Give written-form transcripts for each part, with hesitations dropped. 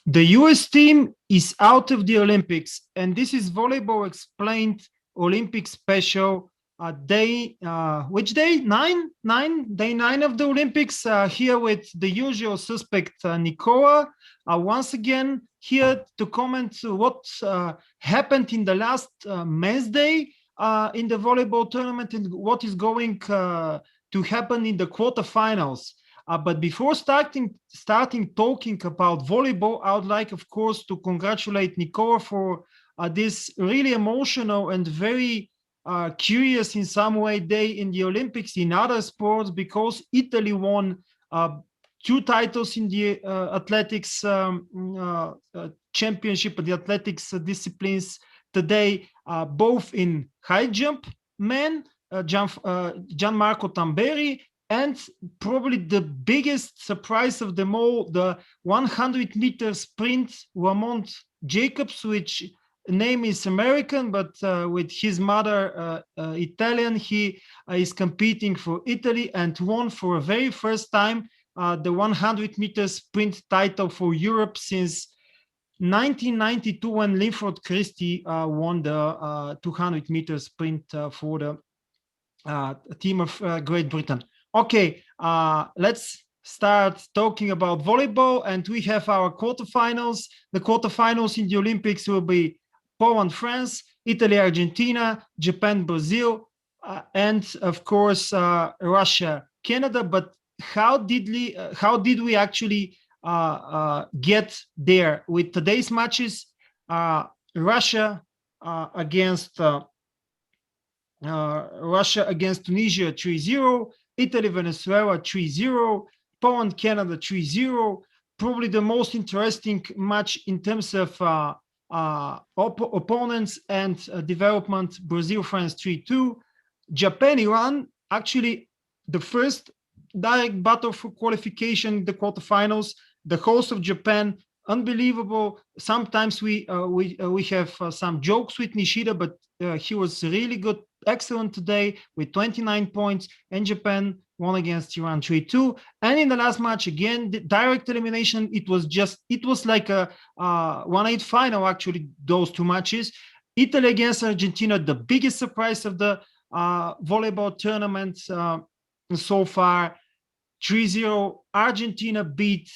The US team is out of the Olympics, and this is Volleyball Explained Olympics Special. Day, which day? Day nine of the Olympics. Here with the usual suspect, Nicola. Once again, here to comment what happened in the last men's day in the volleyball tournament and what is going to happen in the quarterfinals. But before starting talking about volleyball, I would like, of course, to congratulate Nicola for this really emotional and very curious in some way day in the Olympics in other sports, because Italy won two titles in the athletics championship, the athletics disciplines today, both in high jump men, Gianmarco Tamberi, and probably the biggest surprise of them all, the 100-meter sprint, Ramon Jacobs, which name is American, but with his mother Italian, he is competing for Italy and won for the very first time the 100-meter sprint title for Europe since 1992, when Linford Christie won the 200-meter sprint for the team of Great Britain. Okay, let's start talking about volleyball, and we have our quarterfinals. The quarterfinals in the Olympics will be Poland, France, Italy, Argentina, Japan, Brazil, and of course Russia, Canada. But how did we actually get there with today's matches? Russia against Tunisia 3-0, Italy, Venezuela 3-0, Poland, Canada 3-0. Probably the most interesting match in terms of opponents and development, Brazil, France 3-2. Japan, Iran, actually the first direct battle for qualification in the quarterfinals. The host of Japan, unbelievable. Sometimes we have some jokes with Nishida, but he was really good, excellent today with 29 points, and Japan won against Iran 3-2. And in the last match, again, the direct elimination. It was like a 1-8 final, actually, those two matches. Italy against Argentina, the biggest surprise of the volleyball tournament so far. 3-0, Argentina beat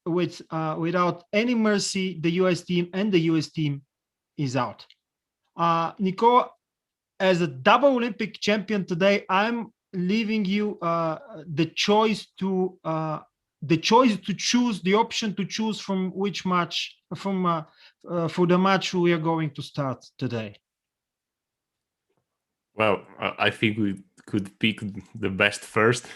without any mercy the US team, and the US team is out. Nicola, as a double Olympic champion today, I'm leaving you the choice to choose, the option to choose from which match, for the match we are going to start today. Well, I think we could pick the best first,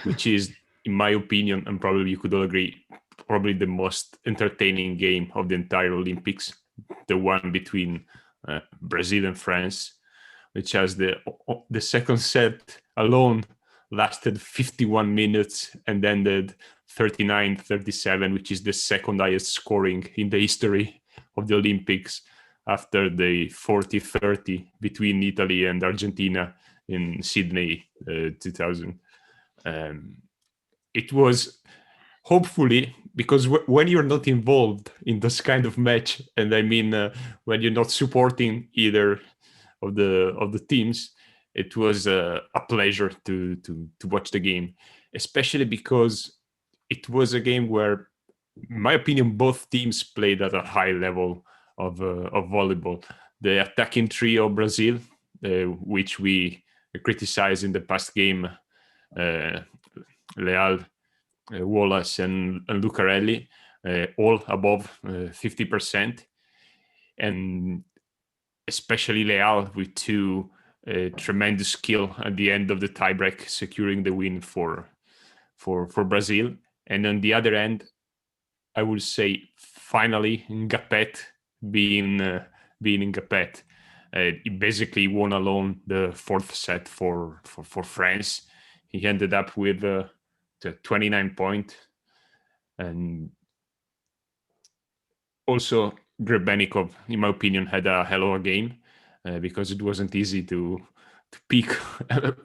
which is, in my opinion, and probably you could all agree, probably the most entertaining game of the entire Olympics, the one between Brazil and France, which has the second set alone lasted 51 minutes and ended 39-37, which is the second highest scoring in the history of the Olympics, after the 40-30 between Italy and Argentina in Sydney 2000. It was, hopefully, because when you're not involved in this kind of match, and I mean when you're not supporting either of the teams, it was a pleasure to watch the game, especially because it was a game where, in my opinion, both teams played at a high level of volleyball. The attacking trio, Brazil, which we criticized in the past game, Leal, Wallace, and Lucarelli, all above 50%, and especially Leal with two tremendous skill at the end of the tiebreak, securing the win for Brazil. And on the other end, I would say finally Ngapet being Ngapet. He basically won alone the fourth set for France. He ended up with the 29 point, and also Grebennikov, in my opinion, had a hell of a game because it wasn't easy to pick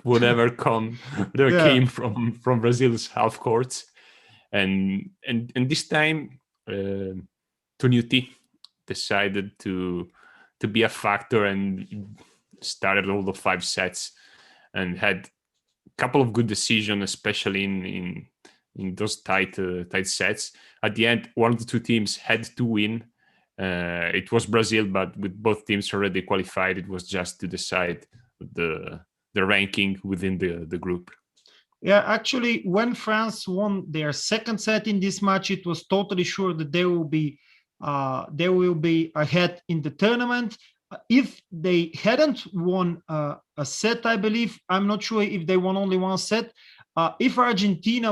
whatever came from Brazil's half courts, and this time Turnitin decided to be a factor and started all the 5 sets and had a couple of good decisions, especially in those tight sets. At the end, one of the two teams had to win. It was Brazil, but with both teams already qualified, it was just to decide the ranking within the group. Yeah, actually, when France won their second set in this match, it was totally sure that they will be ahead in the tournament. If they hadn't won a set, I believe, I'm not sure if they won only one set. If Argentina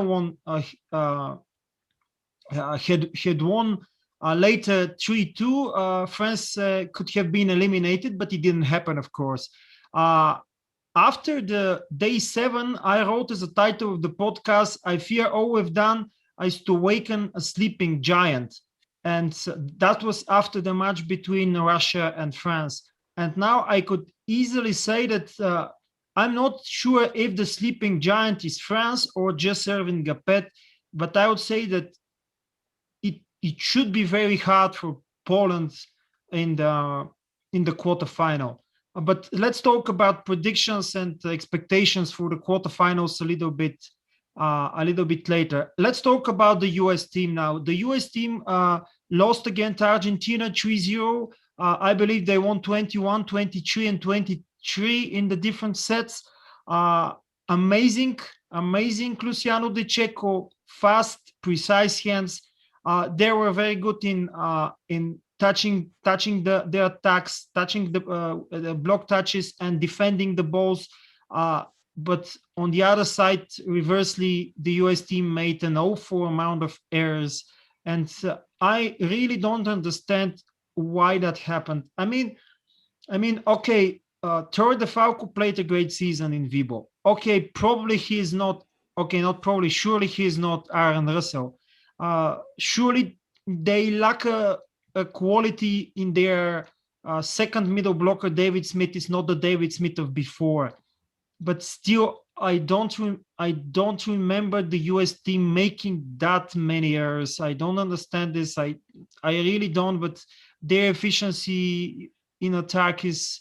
had won later 3-2, France could have been eliminated, but it didn't happen, of course. After the day 7, I wrote as a title of the podcast, I fear all we've done is to awaken a sleeping giant. And that was after the match between Russia and France. And now I could easily say that I'm not sure if the sleeping giant is France or just Erwin Gapet, but I would say that it should be very hard for Poland in the quarterfinal. But let's talk about predictions and expectations for the quarterfinals a little bit later. Let's talk about the US team now. The US team lost against Argentina 3-0. I believe they won 21, 23, and 23 in the different sets. Amazing. Luciano De Cecco, fast, precise hands. They were very good in touching their attacks, touching the block touches and defending the balls. But on the other side, reversely, the US team made an awful amount of errors. And I really don't understand why that happened. I mean, okay, Tor DeFalco played a great season in Vibo. Okay, probably he is not, okay, not probably, surely he is not Aaron Russell. Surely they lack a quality in their second middle blocker. David Smith is not the David Smith of before, but still, I don't remember the US team making that many errors. I don't understand this. I really don't. But their efficiency in attack is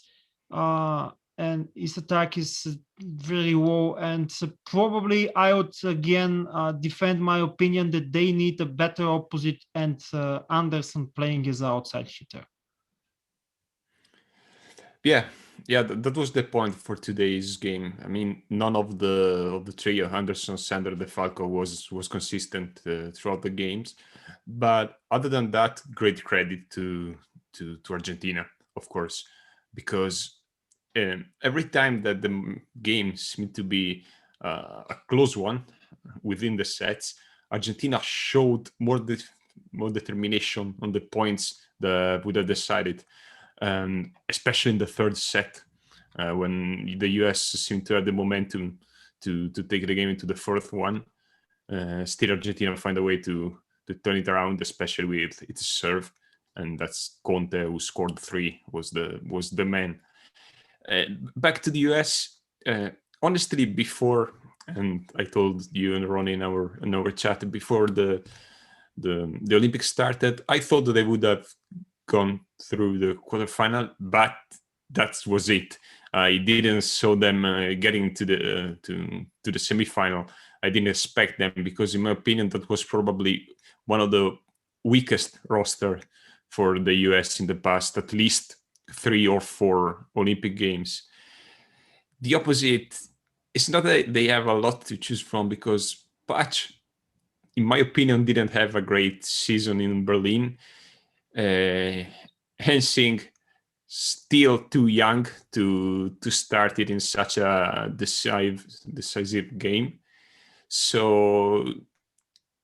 and his attack is very low. And probably I would again defend my opinion that they need a better opposite, and Anderson playing as outside hitter. Yeah, that was the point for today's game. I mean, none of the trio, Anderson, Sander, DeFalco, was consistent throughout the games. But other than that, great credit to Argentina, of course, because every time that the games seem to be a close one within the sets, Argentina showed more determination on the points that would have decided. Especially in the third set, when the US seemed to have the momentum to take the game into the fourth one. Still, Argentina find a way to turn it around, especially with its serve, and that's Conte, who scored 3, was the man. Back to the US, honestly, before, and I told you and Ronnie in our chat before the Olympics started, I thought that they would have gone through the quarterfinal, but that was it. I didn't saw them getting to the semifinal. I didn't expect them because, in my opinion, that was probably one of the weakest roster for the US in the past, at least 3 or 4 Olympic Games. The opposite, it's not that they have a lot to choose from, because Patch, in my opinion, didn't have a great season in Berlin. Hensing, still too young to start it in such a decisive game. So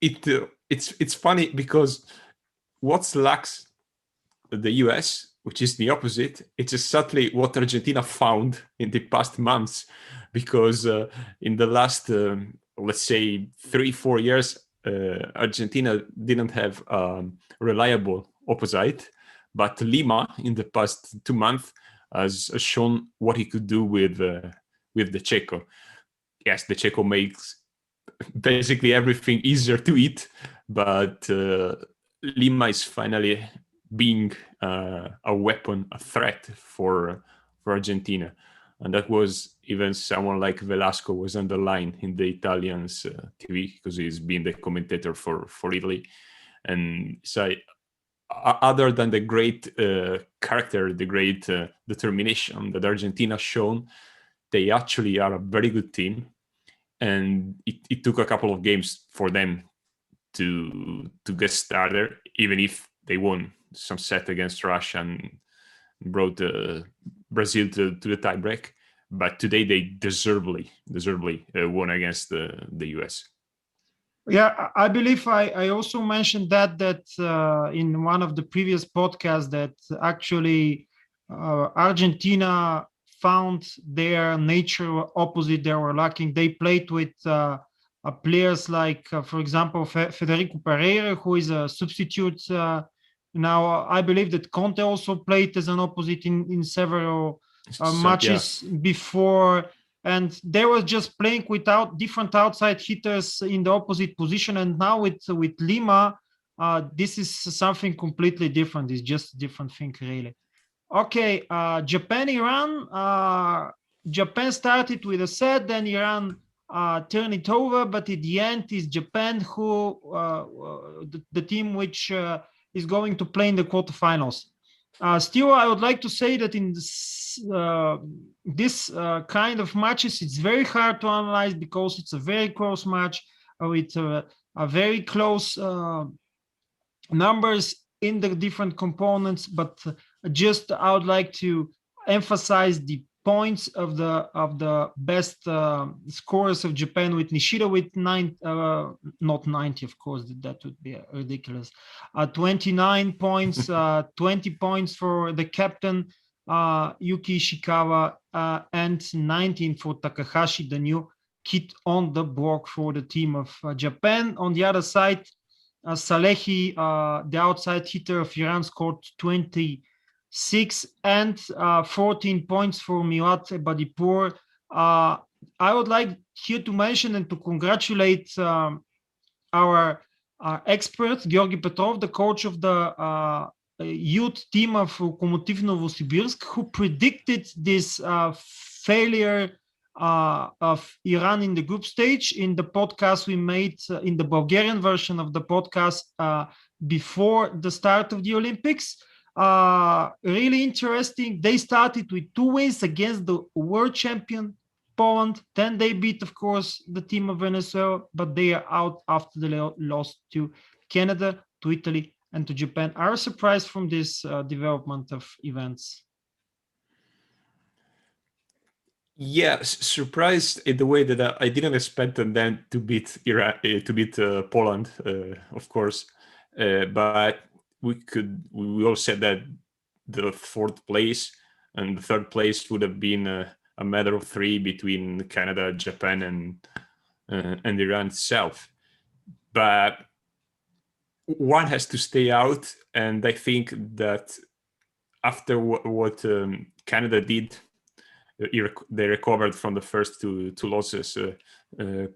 it's funny because what lacks the US, which is the opposite, it's exactly what Argentina found in the past months, because in the last let's say 3-4 years, Argentina didn't have reliable opposite, but Lima in the past 2 months has shown what he could do with De Cecco. Yes, De Cecco makes basically everything easier to eat, but Lima is finally being a weapon, a threat for Argentina. And that was even someone like Velasco was on the line in the Italians TV, because he's been the commentator for Italy. And so other than the great character, the great determination that Argentina has shown, they actually are a very good team. And it took a couple of games for them to get started, even if they won some set against Russia and brought Brazil to the tiebreak. But today they deservedly won against the US. Yeah, I believe I also mentioned that in one of the previous podcasts, that actually Argentina found their nature opposite they were lacking. They played with players like, for example, Federico Pereira, who is a substitute. Now, I believe that Conte also played as an opposite in several matches before. And they were just playing without different outside hitters in the opposite position. And now with Lima, this is something completely different. It's just a different thing, really. Okay, Japan, Iran. Japan started with a set, then Iran turned it over, but at the end is Japan who the team which is going to play in the quarterfinals. Still, I would like to say that in this kind of matches, it's very hard to analyze because it's a very close match with a very close numbers in the different components. But just I would like to emphasize the points of the best scorers of Japan, with Nishida with not 90, of course, that would be ridiculous. 29 points, 20 points for the captain Yuki Ishikawa, and 19 for Takahashi, the new kid on the block for the team of Japan. On the other side, Salehi, the outside hitter of Iran, scored 26 and 14 points for Miwat Badipur. I would like here to mention and to congratulate our expert, Georgi Petrov, the coach of the youth team of Lokomotiv Novosibirsk, who predicted this failure of Iran in the group stage in the podcast we made in the Bulgarian version of the podcast before the start of the Olympics. Really interesting. They started with 2 wins against the world champion Poland. Then they beat, of course, the team of Venezuela, but they are out after they lost to Canada, to Italy, and to Japan. Are you surprised from this development of events? Yeah, surprised in the way that I didn't expect them to beat Iran, to beat Poland, of course. But we all said that the 4th place and the 3rd place would have been a matter of 3 between Canada, Japan, and Iran itself. But one has to stay out, and I think that after what Canada did, they recovered from the first two losses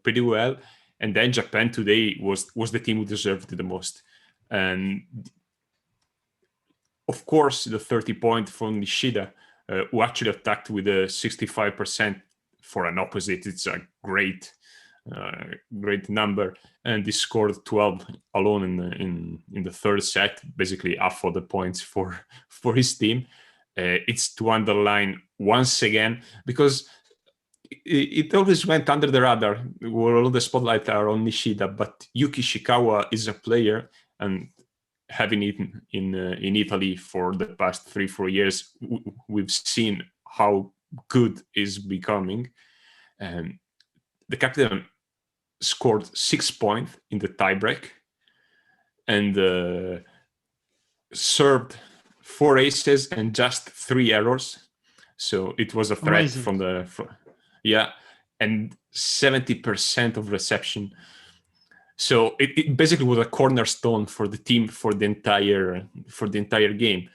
pretty well. And then Japan today was the team who deserved it the most. And of course, the 30 point from Nishida, who actually attacked with a 65% for an opposite. It's a great number. And he scored 12 alone in the 3rd set, basically half of the points for his team. It's to underline once again, because it always went under the radar, where all the spotlight are on Nishida, but Yuki Ishikawa is a player, and having it in Italy for the past 3-4 years, we've seen how good is becoming. The captain scored 6 points in the tiebreak and served 4 aces and just 3 errors. So it was a threat. Amazing. And 70% of reception. So it basically was a cornerstone for the team for the entire game.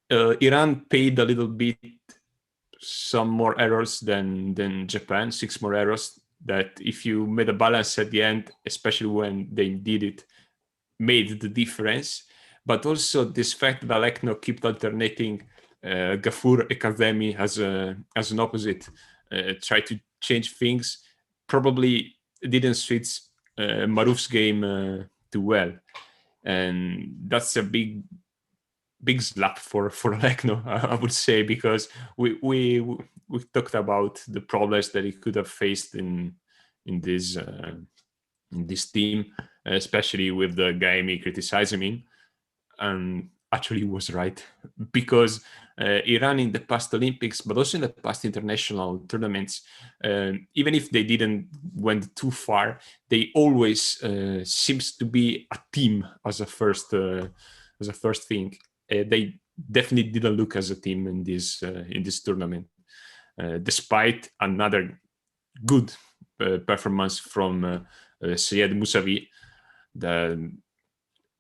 Iran paid a little bit, some more errors than Japan, 6 more errors, that if you made a balance at the end, especially when they did it made the difference, but also this fact that Alekno kept alternating Gafur Academy as an opposite, try to change things, probably didn't suit Maruf's game too well, and that's a big slap for Alekno, I would say, because we talked about the problems that he could have faced in this team, especially with the game he criticized him in, and actually he was right, because Iran in the past Olympics, but also in the past international tournaments, even if they didn't went too far, they always seems to be a team as a first thing. They definitely didn't look as a team in this tournament, despite another good performance from Syed Musavi, that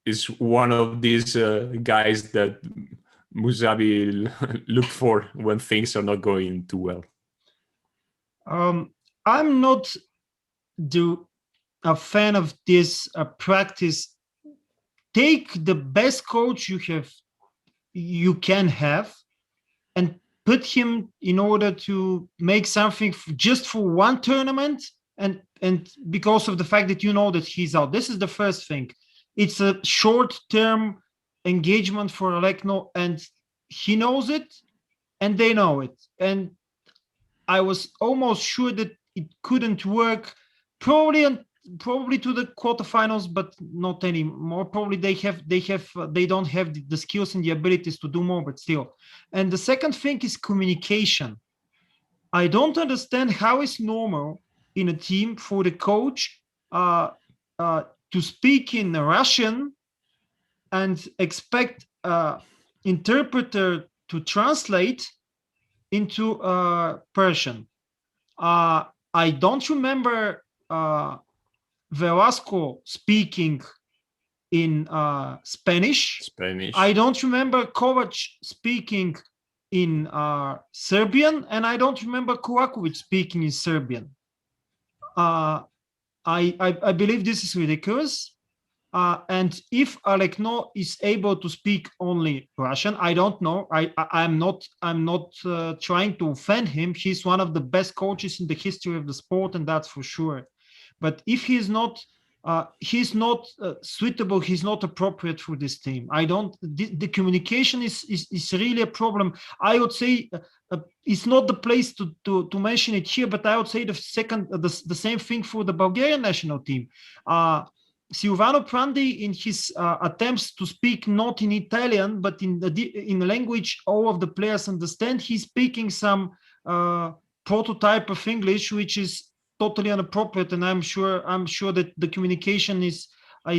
is one of these guys that Musavi looked for when things are not going too well. I'm not a fan of this practice. Take the best coach you can have, and put him in order to make something just for one tournament, and because of the fact that you know that he's out. This is the first thing. It's a short-term engagement for Alekno, and he knows it, and they know it. And I was almost sure that it couldn't work, probably to the quarterfinals, but not anymore. Probably they don't have the skills and the abilities to do more, but still. And the second thing is communication. I don't understand how it's normal in a team for the coach to speak in Russian and expect interpreter to translate into Persian. I don't remember Velasco speaking in Spanish. I don't remember Kovac speaking in Serbian, and I don't remember Kovakovic speaking in Serbian. I believe this is ridiculous. And if Alekno is able to speak only Russian, I don't know. I'm not trying to offend him. He's one of the best coaches in the history of the sport, and that's for sure. But if he's not suitable, he's not appropriate for this team. The communication is really a problem. I would say it's not the place to mention it here, but I would say the same thing for the Bulgarian national team. Silvano Prandi, in his attempts to speak not in Italian but in the language all of the players understand, he's speaking some prototype of English, which is totally inappropriate, and I'm sure that the communication is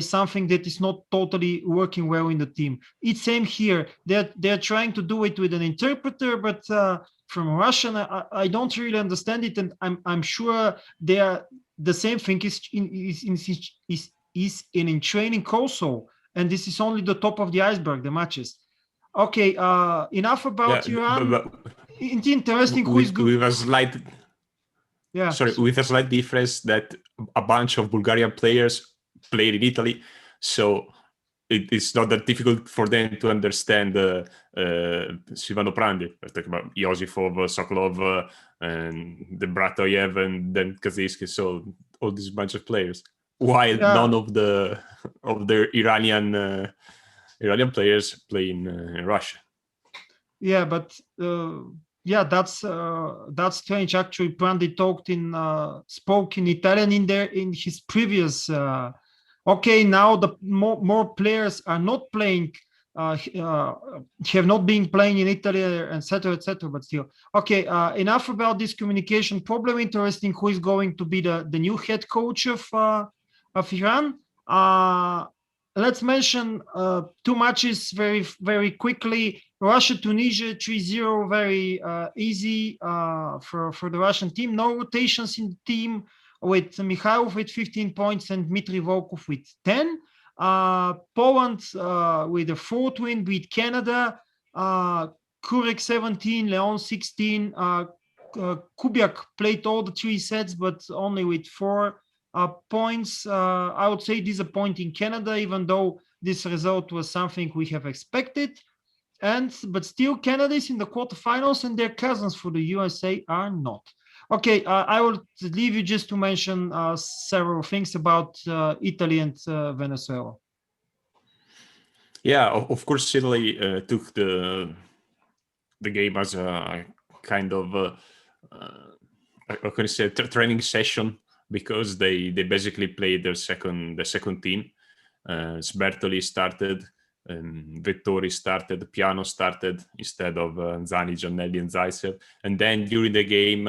something that is not totally working well in the team. It's same here. They're trying to do it with an interpreter, but from Russian, I don't really understand it, and I'm sure the same thing is in training also, and this is only the top of the iceberg, the matches. Okay, enough about Iran. It's interesting who is good. With a slight difference that a bunch of Bulgarian players played in Italy, so it's not that difficult for them to understand Silvano Prandi. Let's talk about Yosifov, Sokolov, and then Bratoyev, and then Kazinski. So all this bunch of players, while none of the Iranian players play in Russia. Yeah, but that's strange. Actually, Prandi spoke in Italian in his previous. Okay, now the more players are not playing, have not been playing in Italy, etc., etc. But still, okay. Enough about this communication problem. Interesting. Who is going to be the new head coach of Iran? Let's mention two matches very, very quickly. Russia, Tunisia, 3-0, very easy for the Russian team. No rotations in the team, with Mikhailov with 15 points and Dmitry Volkov with 10. Poland with a 4-2 beat Canada. Kurek 17, Leon 16. Kubiak played all the 3 sets, but only with 4. points. I would say disappointing Canada, even though this result was something we have expected. But still, Canada is in the quarterfinals, and their cousins for the USA are not. Okay, I will leave you just to mention several things about Italy and Venezuela. Yeah, of course, Italy took the game as a kind of how can I say training session, because they basically played their second team. Sbertoli started, Vettori started, Piano started instead of Zani, Giannelli, and Zaitsev. And then during the game,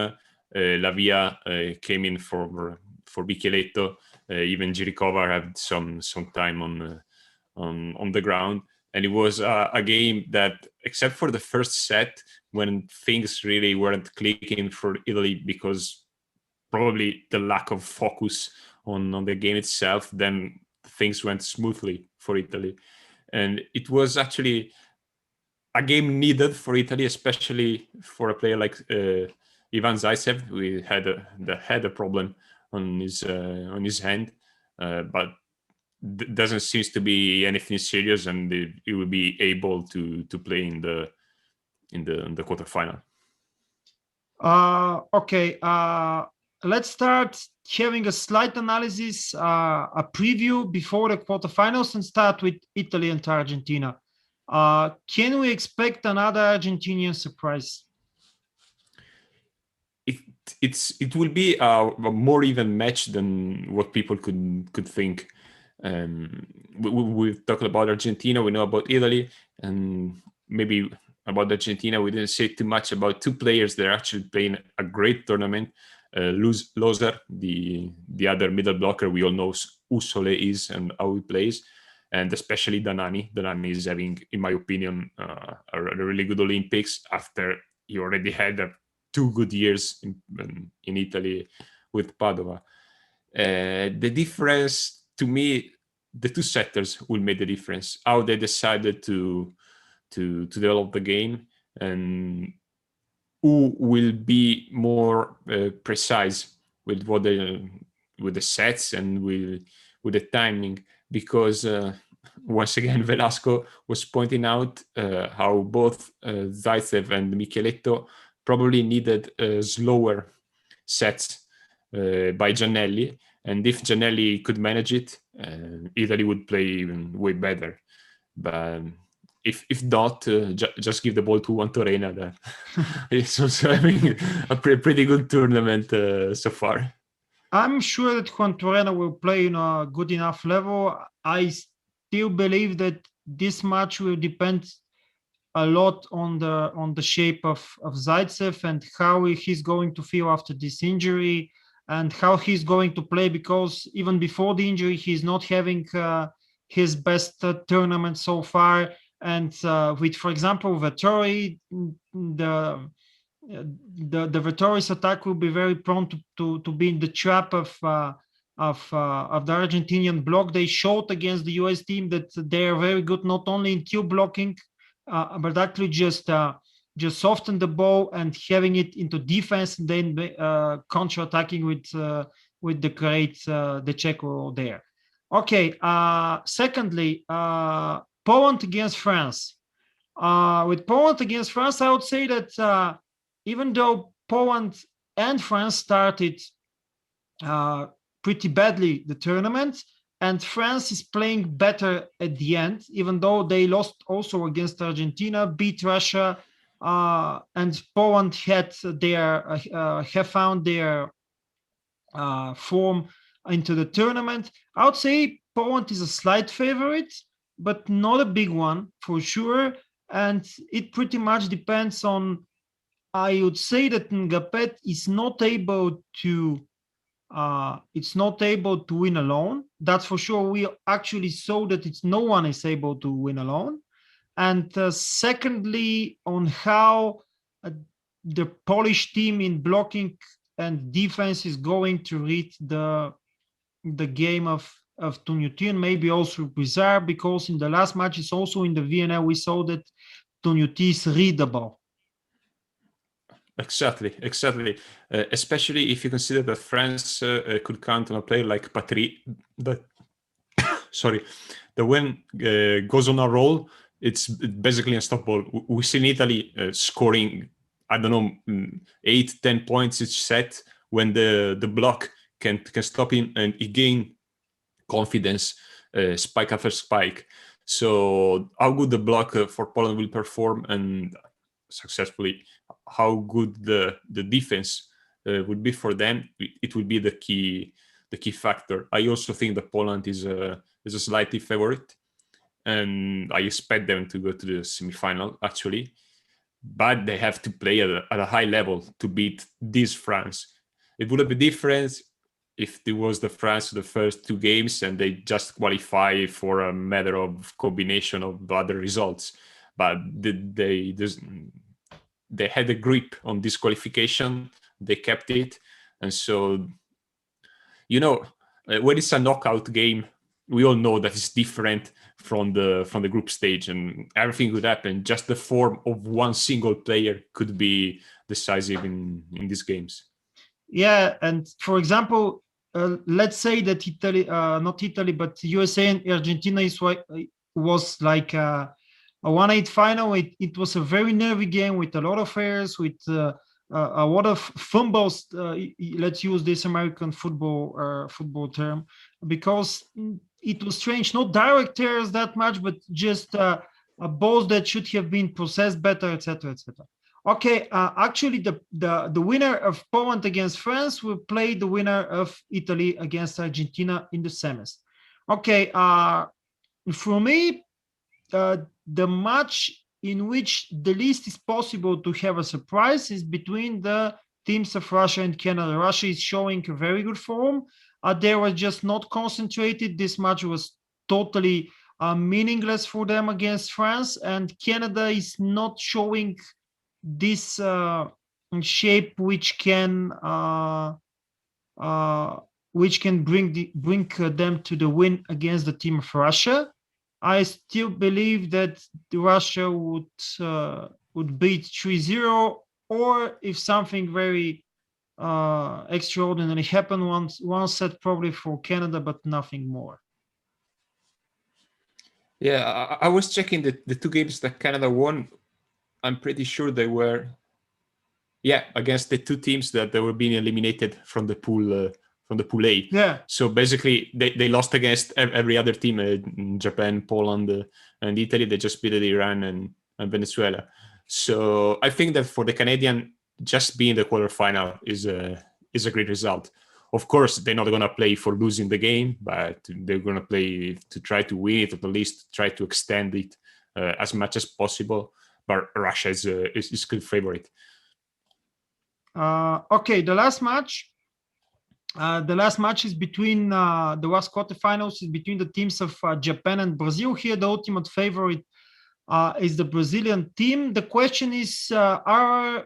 Lavia came in for Micheletto. Even Jirikova had some time on the ground. And it was a game that, except for the first set, when things really weren't clicking for Italy because probably the lack of focus on the game itself, then things went smoothly for Italy. And it was actually a game needed for Italy, especially for a player like Ivan Zaitsev, who had a problem on his hand, but doesn't seem to be anything serious, and he will be able to play in the quarterfinal. Okay, let's start having a slight analysis, a preview before the quarterfinals, and start with Italy and Argentina. Can we expect another Argentinian surprise? It will be a more even match than what people could think. We've talked about Argentina, we know about Italy, and maybe about Argentina we didn't say too much about two players that are actually playing a great tournament. Loser, the other middle blocker, we all know who Sole is and how he plays, and especially Danani. Danani is having, in my opinion, a really good Olympics after he already had 2 good years in Italy with Padova. The difference, to me, the two setters will make the difference. How they decided to develop the game, and who will be more precise with with the sets and with the timing. Because once again, Velasco was pointing out how both Zaitsev and Micheletto probably needed slower sets by Giannelli, and if Giannelli could manage it, Italy would play even way better. But if not, just give the ball to Antorena. That is also having a pretty good tournament so far. I'm sure that Juan Torena will play in a good enough level. I still believe that this match will depend a lot on the shape of Zaitsev and how he's going to feel after this injury and how he's going to play, because even before the injury he's not having his best tournament so far. And with, for example, Vettori, the Vettori's attack will be very prone to be in the trap of the Argentinian block. They showed against the US team that they are very good not only in cue blocking, but actually just soften the ball and having it into defense, and then counter-attacking with the great the Checo there. Okay. Secondly, Poland against France. With Poland against France, I would say that even though Poland and France started pretty badly the tournament, and France is playing better at the end, even though they lost also against Argentina, beat Russia, and Poland had have found their form into the tournament. I would say Poland is a slight favorite, but not a big one for sure. And it pretty much depends on. I would say that Ngapet is not able to. It's not able to win alone. That's for sure. We actually saw that it's no one is able to win alone. And secondly, on how the Polish team in blocking and defense is going to read the game of Tunisia, and maybe also Bizarre, because in the last matches also in the VNL we saw that Tunisia is readable. Exactly. Especially if you consider that France could count on a player like Patry, that sorry, that when goes on a roll, it's basically unstoppable. We see in Italy scoring, I don't know, 8-10 points each set when the block can stop him and he gain confidence, spike after spike. So how good the block for Poland will perform and successfully, how good the defense would be for them, it will be the key factor. I also think that Poland is a slightly favorite, and I expect them to go to the semifinal actually, but they have to play at a high level to beat this France. It would have been different if it was the France the first two games and they just qualify for a matter of combination of other results. But they had a grip on this qualification, they kept it, and so when it's a knockout game, we all know that it's different from the group stage, and everything could happen. Just the form of one single player could be decisive in these games. Yeah, and for example, let's say that Italy, not Italy, but USA and Argentina was like a 1-8 final. It was a very nervy game with a lot of errors, with a lot of fumbles. Let's use this American football term, because it was strange. No direct errors that much, but just balls that should have been processed better, etc., etc. Okay, actually, the winner of Poland against France will play the winner of Italy against Argentina in the semis. Okay, for me, the match in which the least is possible to have a surprise is between the teams of Russia and Canada. Russia is showing a very good form. They were just not concentrated. This match was totally meaningless for them against France, and Canada is not showing this shape which can bring them to the win against the team of Russia. I still believe that Russia would beat 3-0, or if something very extraordinary happened, one set probably for Canada, but nothing more. Yeah, I was checking the two games that Canada won. I'm pretty sure they were, against the two teams that they were being eliminated from the pool A. Yeah. So basically, they lost against every other team: Japan, Poland, and Italy. They just beat Iran and Venezuela. So I think that for the Canadian, just being the quarterfinal is a great result. Of course, they're not going to play for losing the game, but they're going to play to try to win it, or at least try to extend it as much as possible. But Russia is good favorite. Okay, the last match. The last match is between the last quarterfinals is between the teams of Japan and Brazil. Here, the ultimate favorite is the Brazilian team. The question is, can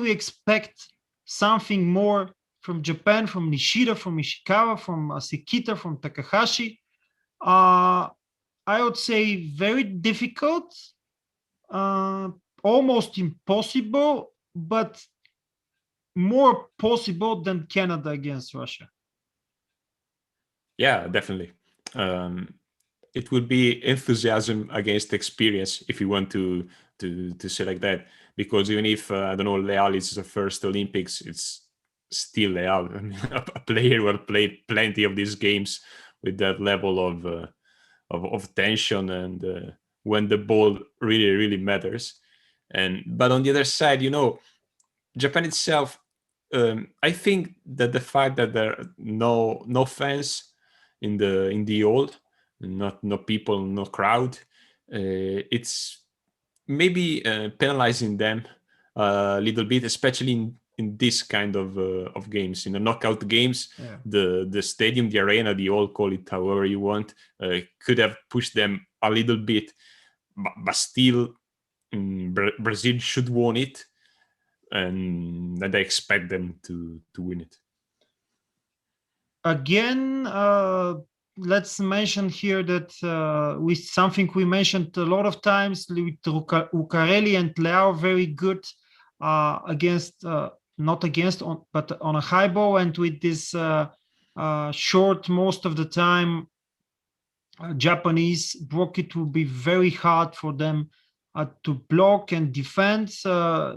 we expect something more from Japan, from Nishida, from Ishikawa, from Sekita, from Takahashi? I would say very difficult, almost impossible, but more possible than Canada against Russia. Yeah, definitely. It would be enthusiasm against experience, if you want to say like that. Because even if I don't know, Leal is the first Olympics, it's still Leal. I mean, a player who had played plenty of these games with that level of tension, and when the ball really matters. But on the other side, Japan itself, I think that the fact that there are no fans in the old, no people, no crowd, it's maybe penalizing them a little bit, especially in this kind of games, in the knockout games. Yeah. The stadium, the arena, the all, call it however you want, could have pushed them a little bit, but still, Brazil should won it, and I expect them to win it. Again, let's mention here that with something we mentioned a lot of times with Ukareli and Leao, very good against not against but on a high ball, and with this short most of the time Japanese block, it will be very hard for them to block and defend.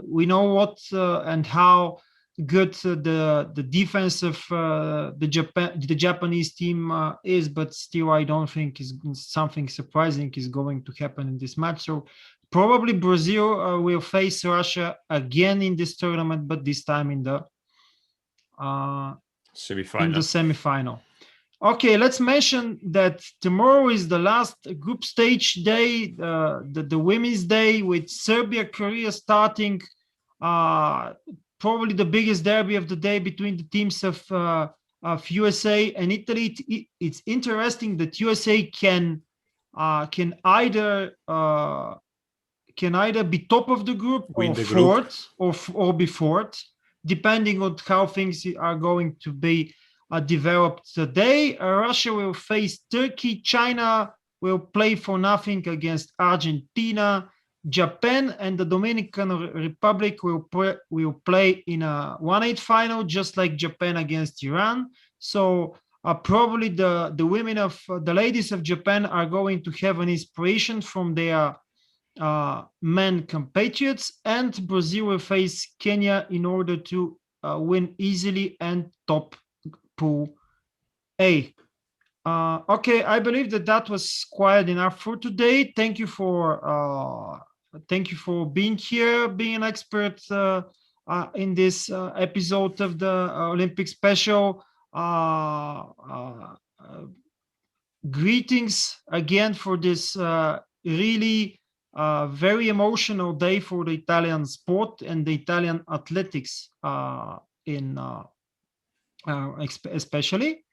We know what and how good the defense of the Japanese team is, but still I don't think is something surprising is going to happen in this match. So probably Brazil will face Russia again in this tournament, but this time in the semifinal. Okay, let's mention that tomorrow is the last group stage day, the women's day, with Serbia, Korea starting. Probably the biggest derby of the day between the teams of USA and Italy. It's interesting that USA can either be top of the group or fourth, or be fourth, depending on how things are going to be developed today. Russia will face Turkey. China will play for nothing against Argentina. Japan and the Dominican Republic will play in a 1/8 final, just like Japan against Iran. So probably the women of the ladies of Japan are going to have an inspiration from their men compatriots, and Brazil will face Kenya in order to win easily and top Pool A. Okay, I believe that was quite enough for today. Thank you for being here, being an expert in this episode of the Olympic Special. Greetings again for this really very emotional day for the Italian sport and the Italian athletics especially.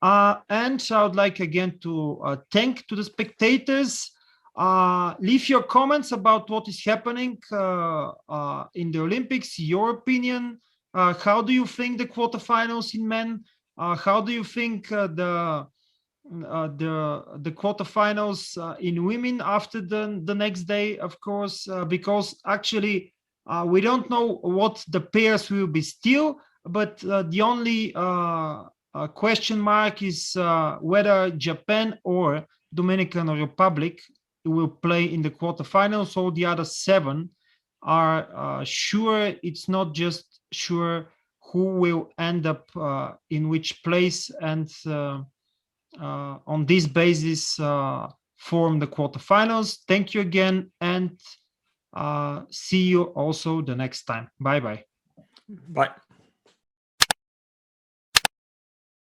And I would like again to thank to the spectators. Leave your comments about what is happening in the Olympics, your opinion. How do you think the quarterfinals in men? How do you think the quarterfinals in women after the next day, of course, because actually we don't know what the pairs will be still, but the only question mark is whether Japan or Dominican Republic will play in the quarterfinals. All the other 7 are sure. It's not just sure who will end up in which place, and on this basis form the quarterfinals. Thank you again, and see you also the next time. Bye-bye. Bye.